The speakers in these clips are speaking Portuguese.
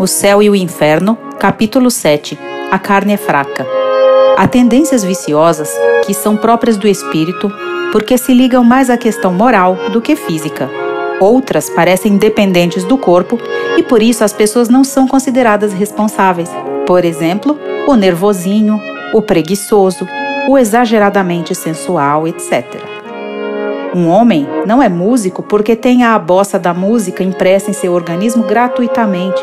O Céu e o Inferno, capítulo 7. A carne é fraca. Há tendências viciosas que são próprias do espírito porque se ligam mais à questão moral do que física. Outras parecem dependentes do corpo e por isso as pessoas não são consideradas responsáveis. Por exemplo, o nervosinho, o preguiçoso, o exageradamente sensual, etc. Um homem não é músico porque tem a bossa da música impressa em seu organismo gratuitamente,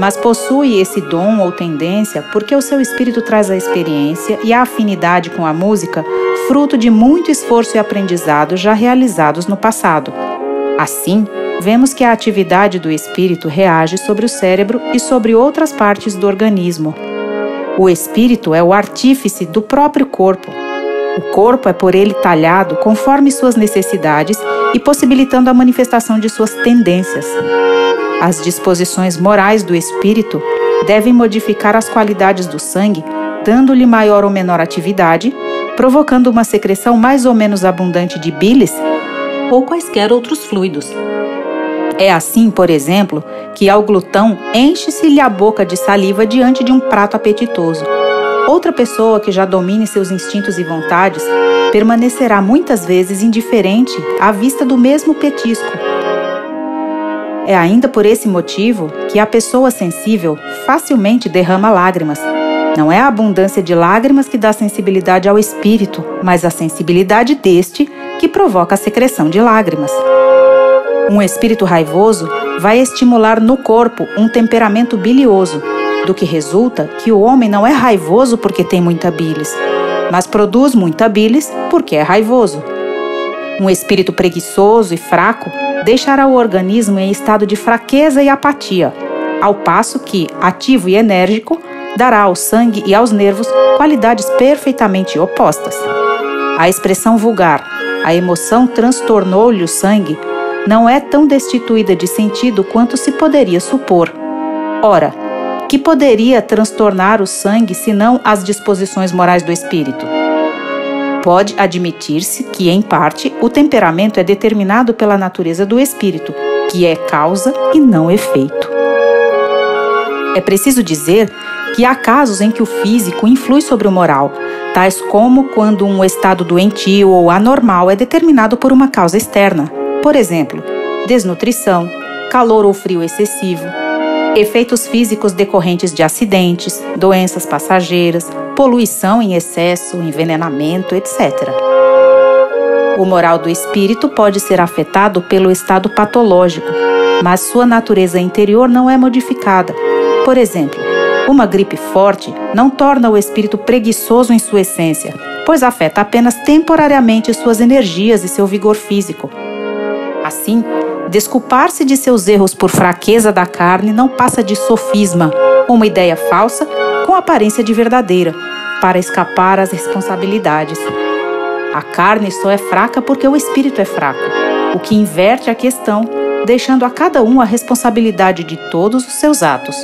mas possui esse dom ou tendência porque o seu espírito traz a experiência e a afinidade com a música fruto de muito esforço e aprendizado já realizados no passado. Assim, vemos que a atividade do espírito reage sobre o cérebro e sobre outras partes do organismo. O espírito é o artífice do próprio corpo. O corpo é por ele talhado conforme suas necessidades e possibilitando a manifestação de suas tendências. As disposições morais do espírito devem modificar as qualidades do sangue, dando-lhe maior ou menor atividade, provocando uma secreção mais ou menos abundante de bilis ou quaisquer outros fluidos. É assim, por exemplo, que ao glutão enche-se-lhe a boca de saliva diante de um prato apetitoso. Outra pessoa que já domine seus instintos e vontades permanecerá muitas vezes indiferente à vista do mesmo petisco. É ainda por esse motivo que a pessoa sensível facilmente derrama lágrimas. Não é a abundância de lágrimas que dá sensibilidade ao espírito, mas a sensibilidade deste que provoca a secreção de lágrimas. Um espírito raivoso vai estimular no corpo um temperamento bilioso, do que resulta que o homem não é raivoso porque tem muita bilis, mas produz muita bilis porque é raivoso. Um espírito preguiçoso e fraco deixará o organismo em estado de fraqueza e apatia, ao passo que, ativo e enérgico, dará ao sangue e aos nervos qualidades perfeitamente opostas. A expressão vulgar, a emoção transtornou-lhe o sangue, não é tão destituída de sentido quanto se poderia supor. Ora, que poderia transtornar o sangue senão as disposições morais do espírito? Pode admitir-se que, em parte, o temperamento é determinado pela natureza do espírito, que é causa e não efeito. É preciso dizer que há casos em que o físico influi sobre o moral, tais como quando um estado doentio ou anormal é determinado por uma causa externa. Por exemplo, desnutrição, calor ou frio excessivo, efeitos físicos decorrentes de acidentes, doenças passageiras, poluição em excesso, envenenamento, etc. O moral do espírito pode ser afetado pelo estado patológico, mas sua natureza interior não é modificada. Por exemplo, uma gripe forte não torna o espírito preguiçoso em sua essência, pois afeta apenas temporariamente suas energias e seu vigor físico. Assim, desculpar-se de seus erros por fraqueza da carne não passa de sofisma, uma ideia falsa com aparência de verdadeira, para escapar às responsabilidades. A carne só é fraca porque o espírito é fraco, o que inverte a questão, deixando a cada um a responsabilidade de todos os seus atos.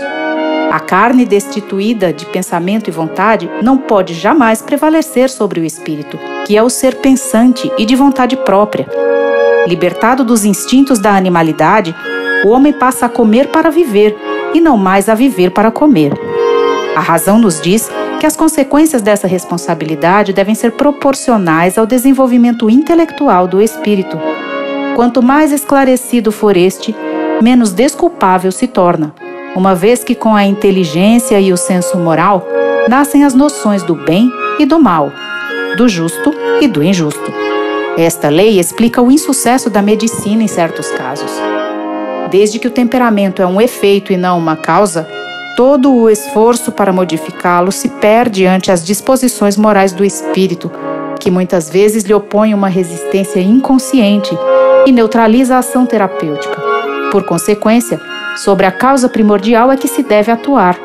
A carne destituída de pensamento e vontade não pode jamais prevalecer sobre o espírito, que é o ser pensante e de vontade própria. Libertado dos instintos da animalidade, o homem passa a comer para viver e não mais a viver para comer. A razão nos diz que as consequências dessa responsabilidade devem ser proporcionais ao desenvolvimento intelectual do espírito. Quanto mais esclarecido for este, menos desculpável se torna, uma vez que com a inteligência e o senso moral nascem as noções do bem e do mal, do justo e do injusto. Esta lei explica o insucesso da medicina em certos casos. Desde que o temperamento é um efeito e não uma causa, todo o esforço para modificá-lo se perde ante as disposições morais do espírito, que muitas vezes lhe opõem uma resistência inconsciente e neutraliza a ação terapêutica. Por consequência, sobre a causa primordial é que se deve atuar.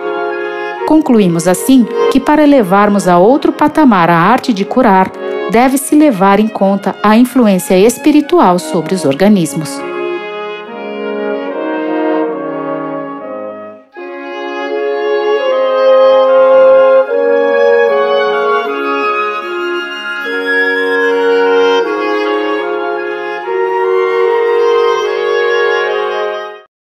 Concluímos assim que para elevarmos a outro patamar a arte de curar, deve-se levar em conta a influência espiritual sobre os organismos.